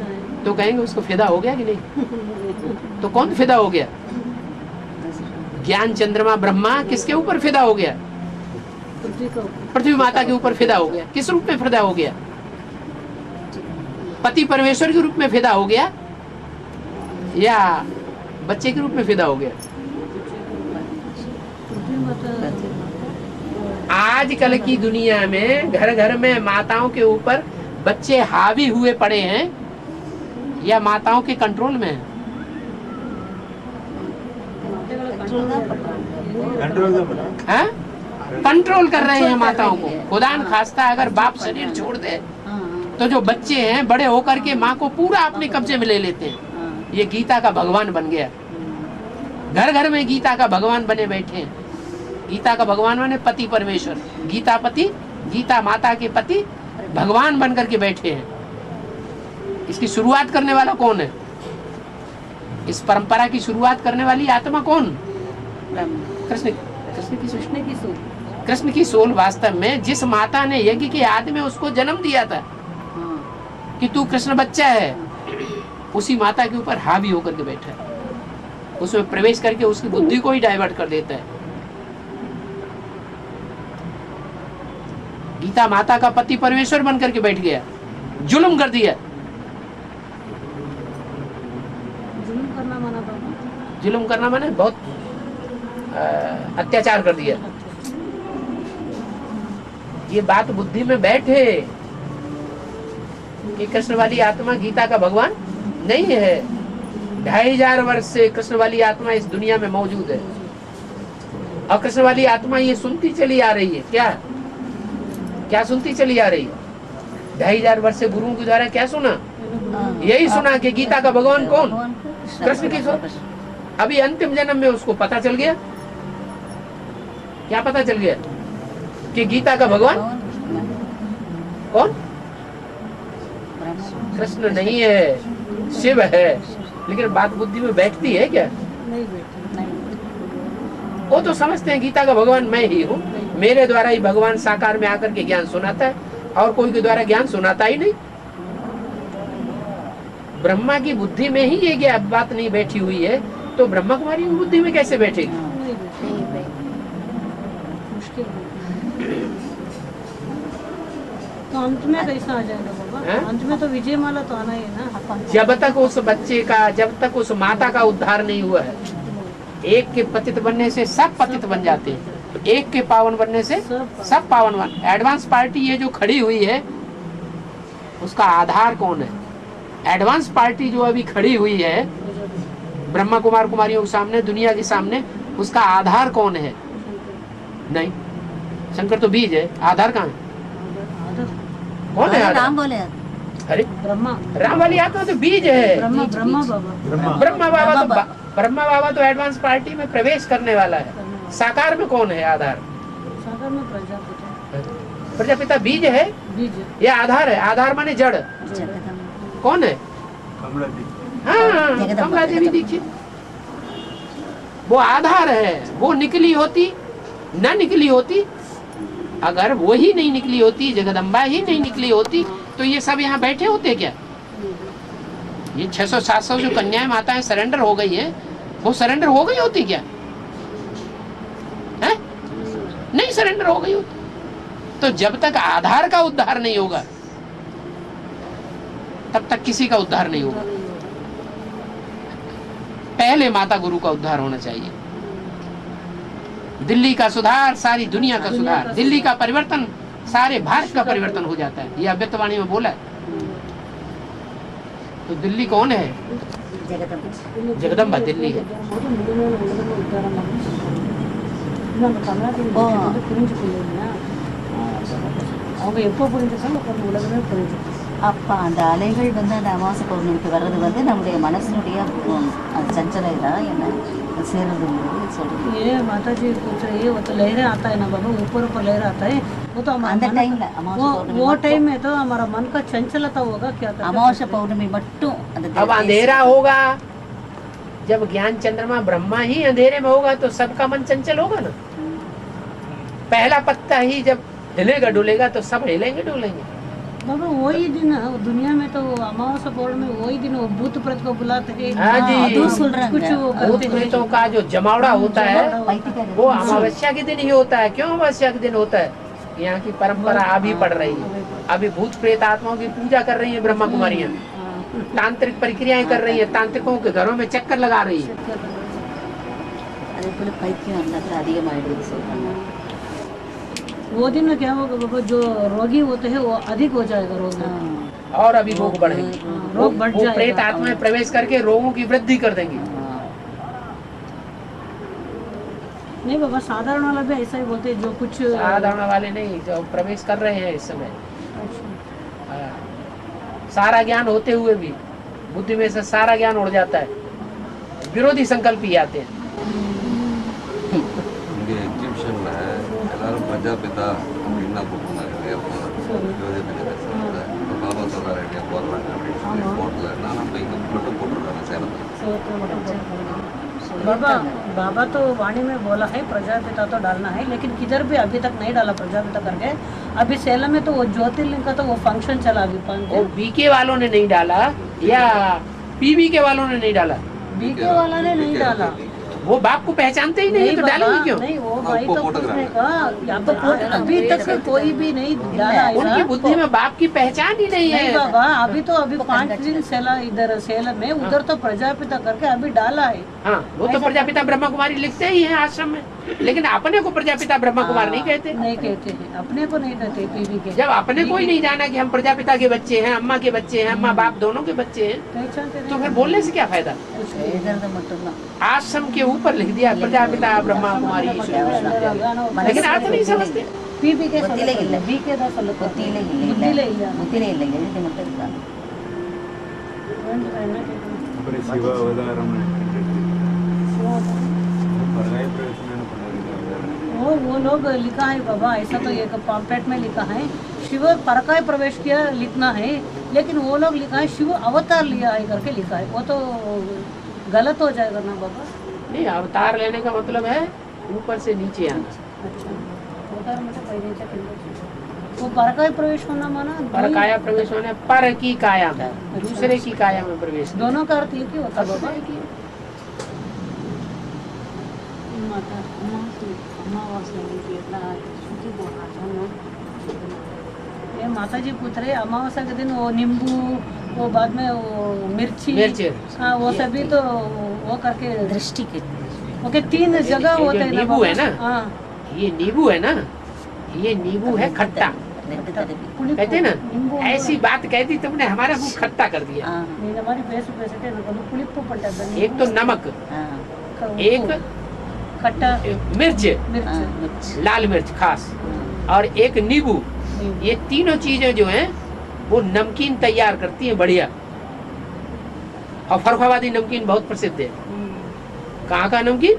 तो कहेंगे उसको फिदा हो गया कि नहीं? तो कौन फिदा हो गया? ज्ञान चंद्रमा ब्रह्मा किसके ऊपर फिदा हो गया? पृथ्वी माता के ऊपर फिदा हो गया। किस रूप में फिदा हो गया? पति परमेश्वर के रूप में फिदा हो गया या बच्चे के रूप में फिदा हो गया? आजकल की दुनिया में घर घर में माताओं के ऊपर बच्चे हावी हुए पड़े हैं या माताओं के कंट्रोल में है? कंट्रोल कर रहे हैं माताओं को। खुदा न खास्ता अगर बाप शरीर छोड़ दे तो जो बच्चे हैं बड़े होकर के माँ को पूरा अपने कब्जे में ले लेते हैं। ये गीता का भगवान बन गया, घर घर में गीता का भगवान बने बैठे हैं। गीता का भगवान माने पति परमेश्वर, गीता पति, गीता माता के पति भगवान बन करके बैठे हैं। इसकी शुरुआत करने वाला कौन है? इस परंपरा की शुरुआत करने वाली आत्मा कौन? कृष्ण की सोल वास्तव में जिस माता ने यज्ञ के आदि में उसको जन्म दिया था कि तू कृष्ण बच्चा है, उसी माता के ऊपर हावी होकर के बैठा है, उसमें प्रवेश करके उसकी बुद्धि को ही डाइवर्ट कर देता है। गीता माता का पति परमेश्वर बन करके बैठ गया, जुल्म कर दिया। जुल्म करना माने बहुत अत्याचार कर दिया। ये बात बुद्धि में बैठे कि कृष्ण वाली आत्मा गीता का भगवान नहीं है। 2500 वर्ष से कृष्ण वाली आत्मा इस दुनिया में मौजूद है और कृष्ण वाली आत्मा ये सुनती चली आ रही है। क्या क्या सुनती चली आ रही है? 2500 वर्ष से गुरुओं के द्वारा क्या सुना? यही सुना कि गीता का भगवान कौन? कृष्ण की स्वरूप। अभी अंतिम जन्म में उसको पता चल गया, क्या पता चल गया? कि गीता का भगवान कौन? कृष्ण नहीं है, शिव है। लेकिन बात बुद्धि में बैठती है क्या? नहीं बेटी, वो तो समझते हैं गीता का भगवान मैं ही हूँ, मेरे द्वारा ही भगवान साकार में आकर के ज्ञान सुनाता है, और कोई के द्वारा ज्ञान सुनाता ही नहीं। ब्रह्मा की बुद्धि में ही ये बात नहीं बैठी हुई है, तो ब्रह्मा कुमारी की बुद्धि में कैसे बैठेगी? नहीं बेटी, मुश्किल है। तो अंत में कैसा आ जाएगा बाबा? हैं? अंत में तो विजय माला तो आना ही है ना। जब तक उस बच्चे का, जब तक उस माता का उद्धार नहीं हुआ है, एक के पतित बनने से सब पतित बन जाते हैं, एक के पावन बनने से सब पावन बन। एडवांस पार्टी ये जो खड़ी हुई है, उसका आधार कौन है? एडवांस पार्टी जो अभी खड़ी हुई है ब्रह्मा कुमार कुमारियों के सामने, दुनिया के सामने, उसका आधार कौन है? नहीं, शंकर तो बीज है, आधार कहाँ है? कौन है आधार? राम बोले अरे ब्रह्मा, राम वाली आत्मा तो बीज है। ब्रह्मा, ब्रह्मा बाबा, ब्रह्मा बाबा तो एडवांस पार्टी में प्रवेश करने वाला है। साकार में कौन है आधार? सागर में प्रजापति, प्रजापिता बीज है, बीज ये आधार है। आधार माने जड़। कौन है? हाँ, कमला देवी दीक्षित। वो आधार है। वो निकली होती, न निकली होती, अगर वो ही नहीं निकली होती, जगदम्बा ही नहीं निकली होती, तो ये सब यहाँ बैठे होते क्या? ये 600-700 जो कन्याएं माताएं सरेंडर हो गई है, वो सरेंडर हो गई होती क्या? है? नहीं सरेंडर हो गई होती। तो जब तक आधार का उद्धार नहीं होगा, तब तक किसी का उद्धार नहीं होगा। पहले माता गुरु का उद्धार होना चाहिए। दिल्ली का सुधार सारी दुनिया का सुधार, दिल्ली का परिवर्तन सारे भारत का परिवर्तन हो जाता है। ये अव्यक्तवाणी में बोला है। तो दिल्ली कौन है? जगदम्बा दिल्ली है। அவங்க எப்போ புரிஞ்சுக்கணும்? நம்ம உலகமே புரிஞ்சுக்கணும். அப்போ அந்த அலைகள் வந்து அந்த அமாவாசை பௌர்ணமிக்கு வர்றது வந்து நம்முடைய மனசினுடைய சஞ்சல இதாக என்ன சேர்றது சொல்லுங்க. ये माता जी पूछ रही है, वो तो लहरें आता है ना बाबा, ऊपर ऊपर लहर आता है, वो तो அந்த டைம்ல वो टाइम में तो हमारा मन का चंचलता होगा। क्या அமாவாசை பௌர்ணமி மட்டும் அந்த अब अंधेरा होगा, जब ज्ञान चंद्रमा ब्रह्मा ही अंधेरे में होगा तो सबका मन चंचल होगा ना। पहला पत्ता ही जब हिलेगा डुलेगा तो सब हिलेंगे डुलेंगे। बाबा वही दिन दुनिया में तो अमावस्या पौर्णमी वही दिन वो भूत प्रेत को बुलाते हैं। हाँ जी, कुछ वो भूत करते हैं। प्रेतों का जो जमावड़ा होता है वो अमावस्या के दिन ही होता है। क्यों अमावस्या के दिन होता है? यहाँ की परंपरा अभी पड़ रही है। अभी भूत प्रेत आत्माओं की पूजा कर रही है ब्रह्मा कुमारियाँ, तांत्रिक प्रक्रियाएं कर रही है, तांत्रिकों के घरों में चक्कर लगा रही है। அதே போல பைத்தியம் அந்த அதிகமாயிடுது சொல்றாங்க। वो दिन में क्या होगा बाबा? जो रोगी होते हैं वो अधिक हो जाएगा रोग, और अभी रोग बढ़ेंगे। रोग बढ़ वो प्रेत जाएगा। आत्माएं प्रवेश करके रोगों की वृद्धि कर देंगी। नहीं बाबा, साधारण वाला भी ऐसा ही बोलते हैं, जो कुछ साधारण वाले नहीं, जो प्रवेश कर रहे हैं इस समय। हाँ। सारा ज्ञान होते हुए भी बुद्धि में से सारा ज्ञान उड़ जाता है, विरोधी संकल्प ही आते हैं। இங்கே எக்ஸிபிஷன்ல எல்லாரும் பிரஜாபிதா அப்படின்னு தான் போட்டிருந்தாங்க. பாபா சொல்றாரு ஐடியா போடுறாங்க அப்படின்னு சொல்லி போடல. நான் நம்ம இங்கே மட்டும் போட்டிருக்காங்க சேலத்தில். बाबा बाबा तो वाणी में बोला है प्रजापिता तो डालना है, लेकिन किधर भी अभी तक नहीं डाला प्रजापिता करके। अभी सेलम में तो वो ज्योतिर्लिंग का तो वो फंक्शन चला अभी वो बीके वालों ने नहीं डाला या पीवी के वालों ने नहीं डाला? बीके वाला ने नहीं डाला। वो बाप को पहचानते ही नहीं है, तो डालेंगे क्यों? नहीं, वो भाई तो पूछने का अभी तक कोई भी नहीं डाला। उनकी बुद्धि में बाप की पहचान ही नहीं है। नहीं बाबा, अभी तो अभी 5 दिन सेला इधर सेलम में, उधर तो प्रजापिता करके अभी डाला है। हाँ, वो तो प्रजापिता ब्रह्मा कुमारी लिखते ही हैं आश्रम में, लेकिन अपने को प्रजापिता ब्रह्मा कुमार नहीं कहते। नहीं कहते हैं, अपने को नहीं कहते पीवी के। जब अपने को ही नहीं जाना कि हम प्रजापिता के बच्चे हैं, अम्मा के बच्चे हैं, अम्मा बाप दोनों के बच्चे हैं, पहचानते तो फिर बोलने से क्या फायदा? எழுதுறது மட்டும்தான் आश्रम के ऊपर लिख दिया प्रजापिता ब्रह्मा कुमारी, लेकिन अर्थ नहीं समझते। PPK ಗೊತ್ತಿಲ್ಲ ಇಲ್ಲ. BK ದ ಸ್ವಲ್ಪ ಗೊತ್ತಿಲ್ಲ ಗೊತ್ತಿಲ್ಲ ಇಲ್ಲ ಗೊತ್ತಿಲ್ಲ ಇಲ್ಲ ಎಲ್ಲಿ ಮುಟ್ಟದ మరి శివ అవతారం పరగాయ ప్రవేశమైన वो लोग लिखा है बाबा, ऐसा तो एक पॉम्पलेट में लिखा है शिव परकाय प्रवेश किया लिखना है, लेकिन वो लोग लिखा है शिव अवतार लिया है करके लिखा है, वो तो गलत हो जाएगा ना बाबा। नहीं, अवतार लेने का मतलब है ऊपर से नीचे आना। अच्छा, अवतार मतलब पहले से वो परकाय प्रवेश होना माना पर काया प्रवेश होने पर की काया में, दूसरे की काया में प्रवेश नहीं। दोनों का अर्थ एक ही होता है बाबा। माता अमावस्या ये माता जी पूछ रहे अमावस्या के दिन वो नींबू, वो बाद में वो मिर्ची, हाँ वो सभी तो वो करके दृष्टि के ओके 3 जगह होते हैं नींबू है ना, हाँ ये नींबू है ना, ये नींबू है खट्टा, कहते ना, ऐसी बात कहती तुमने हमारा मुंह खट्टा कर दिया। నేను हमारी फेस पे से पुलिप पड़ता है, एक तो नमक, एक खट्टा मिर्च, मिर्च लाल मिर्च खास, और एक नींबू, ये तीनों चीजें जो हैं वो नमकीन तैयार करती हैं बढ़िया। और फर्रुखाबादी नमकीन बहुत प्रसिद्ध है। कहाँ का नमकीन?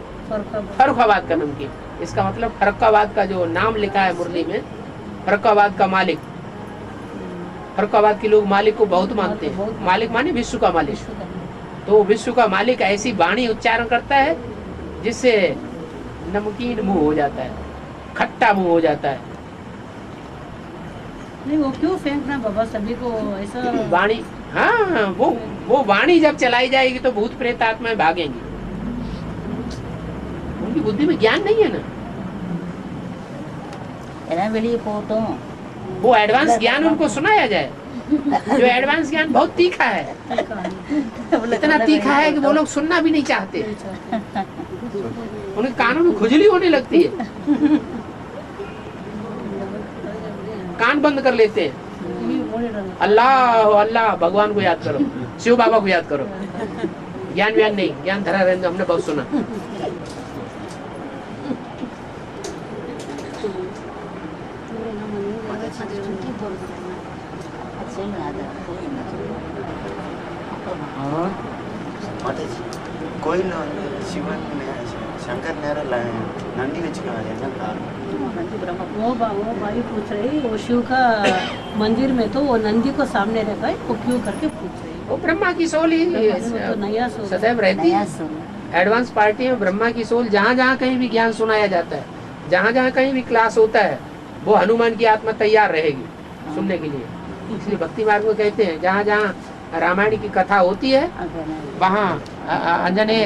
फर्रुखाबाद का नमकीन। इसका मतलब फर्रुखाबाद का जो नाम लिखा है मुरली में, फर्रुखाबाद का मालिक, फर्रुखाबाद के लोग मालिक को बहुत मानते हैं। मालिक माने विश्व का मालिक। तो विश्व का मालिक ऐसी वाणी उच्चारण करता है जिससे नमकीन मुंह हो जाता है, खट्टा मुंह हो जाता है। नहीं वो क्यों फेंकना बाबा सभी को ऐसा वाणी, हाँ वो वाणी जब चलाई जाएगी तो भूत प्रेत आत्माएं भागेंगी। उनकी बुद्धि में ज्ञान नहीं है ना, எல்லாம் வெளியே போகட்டும் वो एडवांस ज्ञान उनको सुनाया जाए। जो एडवांस ज्ञान बहुत तीखा है, इतना तीखा है कि वो लोग सुनना भी नहीं चाहते, उनके कानों में खुजली होने लगती है, कान बंद कर लेते हैं। अल्लाह अल्लाह, भगवान को याद करो, शिव बाबा को याद करो, ज्ञान व्यान नहीं, ज्ञान धरा रहने दो, हमने बहुत सुना। சொல்லுங்க அதை மாதாஜி கோயிலில் வந்து சிவன் சங்கர் நேரம் நந்தி வச்சுக்காங்க, என்ன காரணம்? वो भाई पूछ रही वो शिव का मंदिर में तो वो नंदी को सामने रखा है, वो क्यों करके पूछ रही वो ब्रह्मा की सोल ही तो नया सोच सदैव रहती நயா है। சொல்லு एडवांस पार्टी में ब्रह्मा की सोल जहाँ जहाँ कहीं भी ज्ञान सुनाया जाता है, जहाँ जहाँ कहीं भी क्लास होता है, वो हनुमान की आत्मा तैयार रहेगी सुनने के लिए। इसलिए भक्ति मार्ग में कहते हैं जहाँ जहाँ रामायण की कथा होती है वहाँ अंजनेय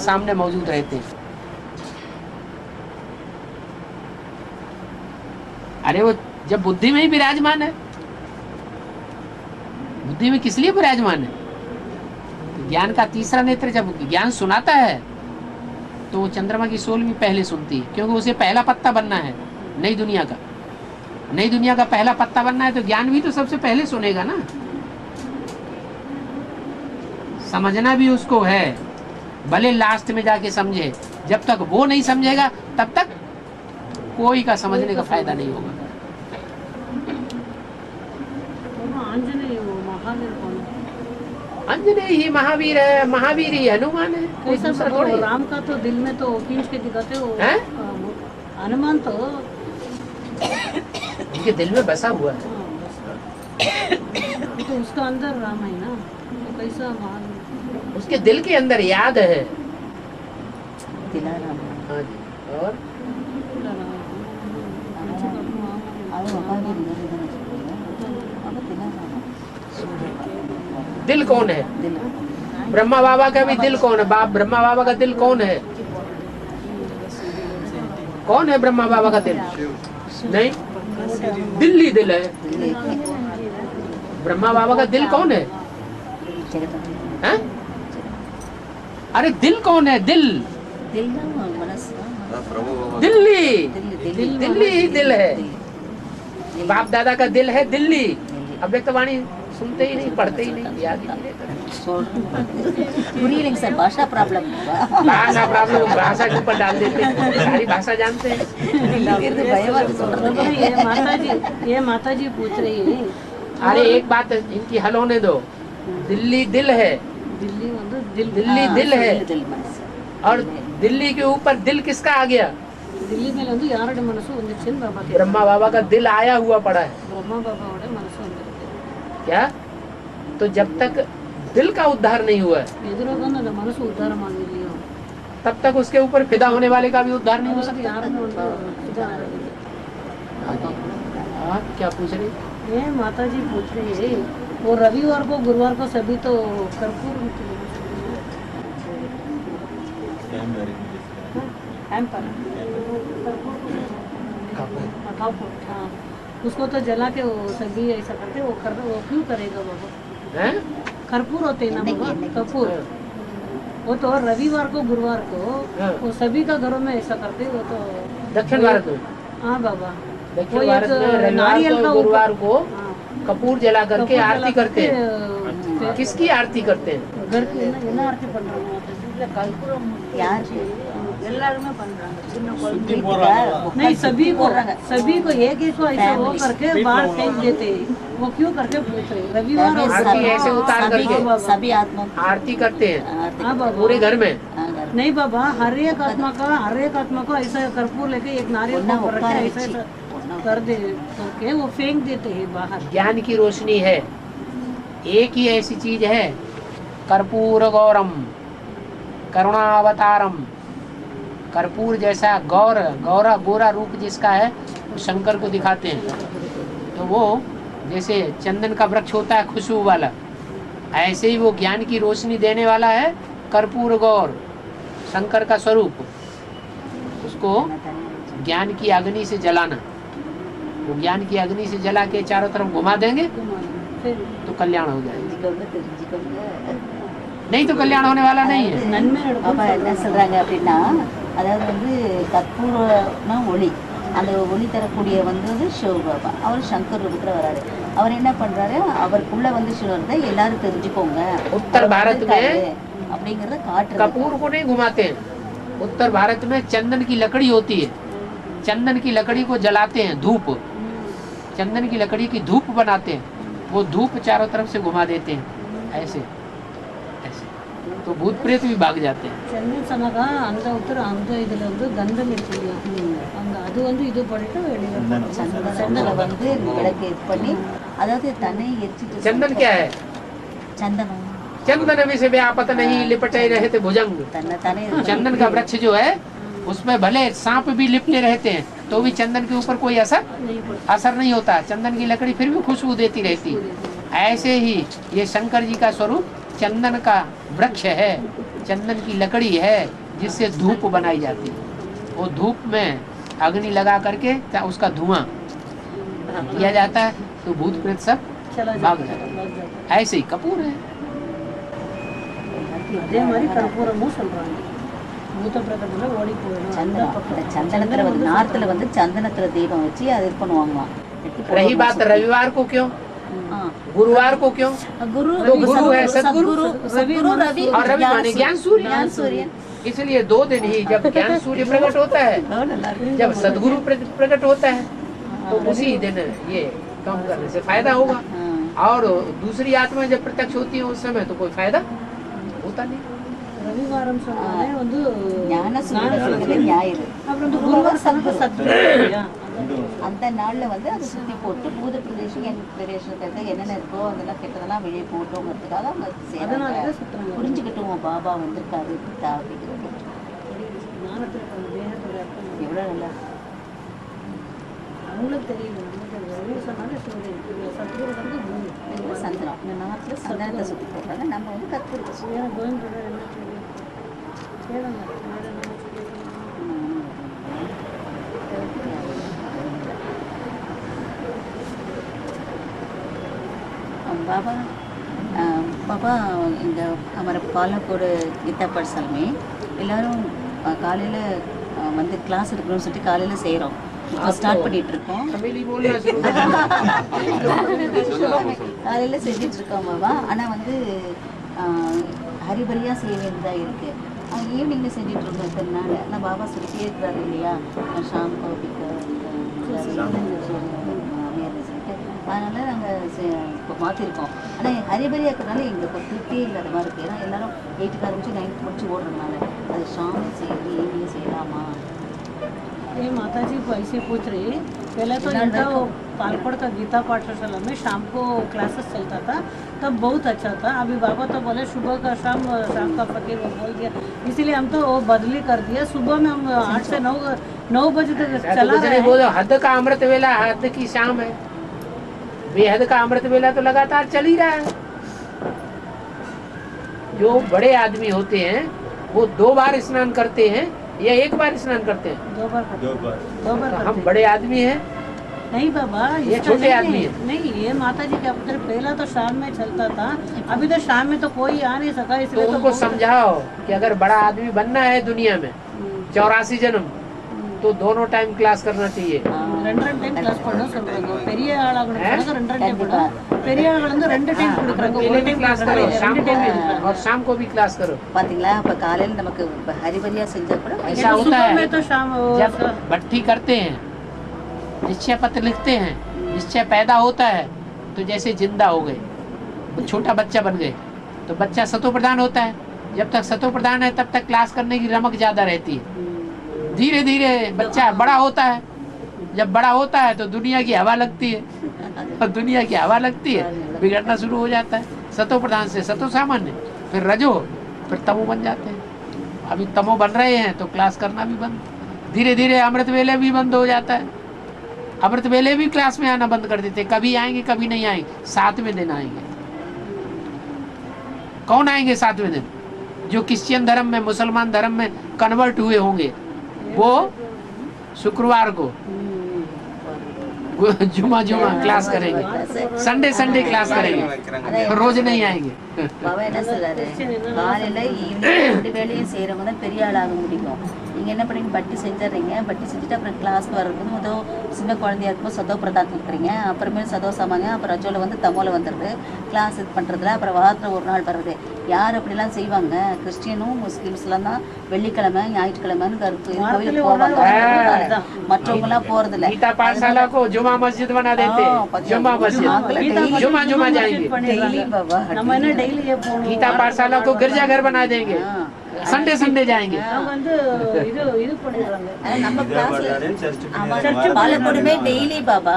सामने मौजूद रहते हैं। अरे वो जब बुद्धि में ही विराजमान है, बुद्धि में किस लिए विराजमान है? ज्ञान का तीसरा नेत्र जब ज्ञान सुनाता है तो वो चंद्रमा की सोल भी पहले सुनती है, क्योंकि उसे पहला पत्ता बनना है नई दुनिया का। नई दुनिया का पहला पत्ता बनना है तो ज्ञान भी तो सबसे पहले सुनेगा ना। समझना भी उसको है, भले लास्ट में जाके समझे, जब तक वो नहीं समझेगा तब तक कोई का समझने का फायदा नहीं होगा। आंजनेय वो महावीर कौन है? अंजनेय ही महावीर है, महावीर ही हनुमान है, कोई ऐसा दूसरा तो थोड़ी है। राम का तो दिल में तो खींच के दिखाते हो, हैं? हनुमान तो उनके दिल में बसा हुआ है। तो उसका अंदर राम है ना, तो कैसा महान उसके दिल के अंदर याद है। திலாராம் हाँ जी, और அது மகாவீர் தானே சொல்லுங்க அப்போ திலாராம் दिल कौन है? தில் ब्रह्मा बाबा का भी दिल कौन है? बाप ब्रह्मा बाबा का दिल कौन है? कौन है ब्रह्मा बाबा का दिल? नहीं, दिल्ली दिल है। ब्रह्मा बाबा का दिल कौन है? हैं? अरे दिल कौन है? दिल दिल ना मनस प्रभु बाबा दिल्ली, दिल दिल्ली ही दिल है। बाप दादा का दिल है दिल्ली। अव्यक्तवाणी सुनते ही नहीं, पढ़ते ही नहीं, याद ही नहीं रहता। சொல்றேன் புரியலைங்க சார் பாஷா ப்ராப்ளம் भाषा प्रॉब्लम, भाषा के ऊपर डाल देते हैं, सारी भाषा जानते हैं। பயமா இருக்கு சொல்றதுக்கு ये माता जी पूछ रही है अरे एक बात इनकी हल होने दो। दिल्ली दिल है, दिल्ली வந்து दिल दिल्ली दिल है, தில் மனசு और दिल्ली के ऊपर दिल किसका आ गया? दिल्ली ಮೇಲೆ ಒಂದು ಯಾರಡೆ ಮನಸ್ಸು ಒಂದಿಚ್ಚಿನ ಬಾಬಾ ब्रह्मा बाबा का दिल आया हुआ पड़ा है। ಬ್ರಹ್ಮ ಬಾಬಾ ಅವರ ಮನಸ್ಸು ಒಂದಿರುತ್ತೆ क्या? तो जब तक दिल का उद्धार नहीं हुआ है, ಎದುರಾಗ ನನ್ನ ಮನಸ್ಸು ಉದ್ಧಾರ ಮಾಡಲಿಲ್ಲ तब तक उसके ऊपर फिदा होने वाले का भी उद्धार नहीं हो सकता। ಯಾರನ್ನ ಒಂದು ಉದ್ಧಾರ ಆಗಲಿಲ್ಲ आप क्या पूछ रहे? ये माता जी पूछ रही है वो रविवार को गुरुवार को सभी तो कर्पूर हाँ, उसको तो जला के वो सभी ऐसा करते वो क्यों करेगा बाबा? हैं? कर्पूर होते हैं ना बाबा, कपूर। हाँ। वो तो रविवार को गुरुवार को हाँ। वो सभी का घरों में ऐसा करते वो तो दक्षिण भारत में, हाँ बाबा दक्षिण वो भारत एक में रविवार नारियल को का गुरुवार को हाँ, कपूर जला करके कपूर आरती जला करते हैं। हैं किसकी आरती करते हैं? घर की என்ன ஆர்த்தி பண்றாங்க யார் எல்லாருமே பண்றாங்க சின்ன வீட்டுக்கு नहीं सभी को एक एक को ऐसा वो करके बाहर फेंक देते हैं वो क्यों करके पूछ रहे रविवार और आरती ऐसे उतार करके सभी आत्मा आरती करते हैं हाँ बाबा पूरे घर में। नहीं बाबा हर एक आत्मा को ऐसा कर्पूर लेके एक नारियल को रख के ऐसा ऐसा कर दे करके वो फेंक देते हैं बाहर। ज्ञान की रोशनी है, एक ही ऐसी चीज है, कर्पूर गौरम करुणावतारम। कर्पूर जैसा गौरा गोरा रूप जिसका है वो शंकर को दिखाते हैं। तो वो जैसे चंदन का वृक्ष होता है खुशबू वाला, ऐसे ही वो ज्ञान की रोशनी देने वाला है कर्पूर गौर, शंकर का स्वरूप। उसको ज्ञान की अग्नि से जलाना, वो ज्ञान की अग्नि से जला के चारों तरफ घुमा देंगे तो कल्याण हो जाएगा, नहीं तो कल्याण होने वाला नहीं है। பாபா என்ன சொல்றாங்க அப்படின்னா அதாவது வந்து கற்பூரம்னா ஒளி, அந்த ஒளி தரக்கூடிய வந்து சிவ பாபா அவர் சங்கர் ரூபத்துல வராரு। அவர் என்ன பண்றாரு அவருக்குள்ள வந்து சிவத்தை எல்லாரும் தெரிஞ்சுக்கோங்க उत्तर भारत में அப்படிங்கறத காட்டுறாரு। कपूर को नहीं घुमाते हैं, उत्तर भारत में चंदन की लकड़ी होती है, चंदन की लकड़ी को जलाते हैं, धूप चंदन की लकड़ी की धूप बनाते हैं, वो धूप चारों तरफ से घुमा देते हैं ऐसे ऐसे, तो भूत प्रेत भी भाग जाते हैं। சென்னை சொன்னாக்கா அந்த உத்தர அந்த இதுல வந்து கந்தம் இருக்கு இல்லையா அங்க அது வந்து இது பண்ணிட்டு வெளியே சந்தன வந்து விளக்கு இது பண்ணி அதாவது தன்னை எரிச்சிட்டு चंदन क्या है? சந்தனம் चंदन में से व्यापत नहीं लिपटे रहते भुजंग। தன்னை தானே चंदन का वृक्ष जो है उसमें भले सांप भी लिपटे रहते हैं तो भी चंदन के ऊपर कोई असर नहीं होता, चंदन की लकड़ी फिर भी खुशबू देती रहती। ऐसे ही ये शंकर जी का स्वरूप चंदन का वृक्ष है, चंदन की लकड़ी है जिससे धूप बनाई जाती है। वो धूप में अग्नि लगा करके उसका धुआं दिया जाता है तो भूत प्रेत सब भाग जाता है। ऐसे ही कपूर है। அதே மாதிரி கற்பூரமும் சொல்றாங்க பூத பிரதமல ஓடி போயிடும் சந்தனத்துல வந்து நார்த்துல வந்து சந்தனத்துல தீபம் வச்சு அது இது பண்ணுவாங்களாம்। रही बात रविवार को क्यों, गुरुवार को क्यों? गुरु तो गुरु है सदगुरु, सदगुरु रवि और रवि माने ज्ञान सूर्य। इसलिए 2 दिन ही जब ज्ञान सूर्य प्रकट होता है, जब सदगुरु प्रकट होता है तो उसी दिन ये काम करने से फायदा होगा। और दूसरी आत्मा जब प्रत्यक्ष होती है उस समय तो कोई फायदा होता नहीं। ரவிவாரம் சொன்னாலே வந்து ஞான சூரியனுக்கு ஞாயிறு அப்புறம் இந்த குருவார் சத்குரு இல்லையா அந்த நாள்ல வந்து அதை சுத்தி போட்டு பூத பிரதேசத்தை என்னென்ன இருக்கோ அதெல்லாம் கெட்டதெல்லாம் வெளியே போட்டோங்கிறதுக்காக அவங்க செய்யறாங்க। புரிஞ்சுக்கிட்டோம் பாபா வந்திருக்காரு பித்தா அப்படிங்கிறது எவ்வளவு நல்லா அவங்களுக்கு தெரியல ரவி சொன்னாலே சூரியன் சத்குரு வந்து சந்தனம் இந்த நாட்டில் சந்தனத்தை சுற்றி போடுறாங்க, நம்ம வந்து கற்பூரத்தை சுற்றி கோயம்புத்தூர் என்ன தெரியும் கேளுங்க बाबा पापा இங்கே हमारे பாலக்கோடு கீதா பாடசாலை में எல்லாரும் காலையில் வந்து கிளாஸ் எடுக்கணும்னு சொல்லிட்டு காலையில் செய்கிறோம்। இப்போ ஸ்டார்ட் பண்ணிட்டு இருக்கோம். तमिल ही बोलना शुरू कर காலையில் செஞ்சுட்டு இருக்கோம் பாபா. ஆனால் வந்து ஹரிபரியாக செய்ய வேண்டியதாக இருக்குது. ஈவினிங்கில் செஞ்சுட்டு இருக்கோம் இத்தனை நாள். ஆனால் பாபா சொல்லிட்டே இருக்கிறாரு இல்லையா, ஷாம் கோபிக்கு அதனால் நாங்கள் இப்போ மாற்றிருக்கோம். ஆனால் ஹரிபரியாக இருக்கிறதுனால எங்களுக்கு ஒரு திருப்தியே இல்லாத மாதிரி இருக்குது. ஏன்னா எல்லாரும் 8க்கு ஆரம்பிச்சு 9க்கு முடிச்சு ஓடுறதுனால அது ஷாமே செய்யணும், ஈவினிங் செய்யலாமா? ये माता जी को ऐसे पूछ रही, पहले तो इनका वो पालकोड़ का गीता पाठशाला में शाम को क्लासेस चलता था, तब बहुत अच्छा था. अभी बाबा तो बोले सुबह का शाम का फकीर वो बोल दिया, इसीलिए हम तो वो बदली कर दिया. सुबह में हम 8 से 9 बजे तक चला रहे हैं. बोलो हद का अमृत वेला हद की शाम है, बेहद का अमृत वेला तो लगातार चल ही रहा है. जो बड़े आदमी होते हैं वो 2 बार स्नान करते हैं या 1 बार स्नान करते हैं? 2 बार दो बार तो करते हम हैं. बड़े आदमी हैं. नहीं बाबा, ये इसका छोटे नहीं, आदमी है. नहीं ये माता जी क्या पता, पहला तो शाम में चलता था, अभी तो शाम में तो कोई आ नहीं सका, तो इसलिए उनको समझाओ कि अगर बड़ा आदमी बनना है दुनिया में 84 जन्म तो दोनों टाइम क्लास करना चाहिए. 2 டைம் கிளாஸ் பண்ண சொல்றாங்க. பெரிய ஆளாகணும் 2 டைம் பண்ண, பெரிய ஆளுங்க வந்து 2 டைம் கொடுக்குறாங்க. पहले भी क्लास करो, शाम को भी और शाम को भी क्लास करो. பார்த்தீங்களா, இப்போ காலையில் நமக்கு ஹரிபரியாக செஞ்சால் கூட ऐसा होता सुबह है में तो शाम जब भट्टी करते हैं, निश्चय पत्र लिखते हैं, निश्चय पैदा होता है तो जैसे जिंदा हो गए, तो छोटा बच्चा बन गए, तो बच्चा सतो प्रधान होता है. जब तक सतो प्रधान है तब तक क्लास करने की रमक ज्यादा रहती है. धीरे धीरे बच्चा बड़ा होता है, जब बड़ा होता है तो दुनिया की हवा लगती है, और दुनिया की हवा लगती है बिगड़ना शुरू हो जाता है. सतो प्रधान से सतो सामान्य, फिर रजो, फिर तमो बन जाते हैं. अभी तमो बन रहे हैं तो क्लास करना भी बंद. धीरे धीरे अमृत वेले भी बंद हो जाता है. अमृत वेले भी क्लास में आना बंद कर देते. कभी आएंगे कभी नहीं आएंगे. 7वें दिन आएंगे. कौन आएंगे 7वें दिन? जो क्रिश्चियन धर्म में, मुसलमान धर्म में कन्वर्ट हुए होंगे वो शुक्रवार को जुमा क्लास करेंगे, संडे क्लास करेंगे, रोज नहीं आएंगे. பாபா என்ன சொல்றாரு, காலையில் ஈவினிங் 2 வேளையும் செய்கிறவங்க தான் பெரிய ஆளாக முடியும். நீங்கள் என்ன பண்ணீங்க, பட்டி செஞ்சிடுறீங்க, பட்டி செஞ்சுட்டு அப்புறம் கிளாஸ்க்கு வர்றதுக்கு முதல் சின்ன குழந்தையா இருக்கும்போது சதோ பிரதானம் இருக்கிறீங்க, அப்புறமே சதோ சாமாங்க, அப்புறம் ரஜோவில் வந்து தமோவில் வந்துடுது கிளாஸ் இது பண்ணுறதுல, அப்புறம் வாரத்தில் ஒரு நாள் வர்றது. யார் அப்படிலாம் செய்வாங்க? கிறிஸ்டியனும் முஸ்லீம்ஸ்லாம் தான் வெள்ளிக்கிழமை ஞாயிற்றுக்கிழமைன்னு கோவிலுக்கு போவாங்க, மற்றவங்கலாம் போகிறதில்ல. गीता पाठशाला को जुमा मस्जिद बना देते हैं. जुमा मस्जिद, जुमा जाएंगे. டெய்லி பாபா நம்ம என்ன டெய்லியே போகணும். गीता पाठशाला को गिरजाघर बना देंगे. संडे जाएंगे. அவங்க வந்து இது பண்ணிடுறாங்க. நம்ம கிளாஸ்ல சர்ச்சுக்கு பாலக்கோடுமே டெய்லி பாபா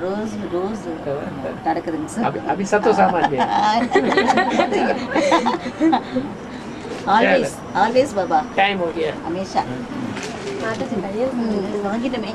ரோஸ் நடக்குதுங்க சார். अभी सतो सामान्य है. ஆல்வேஸ் பாபா, टाइम हो गया. हमेशा வாங்கிட்டமே.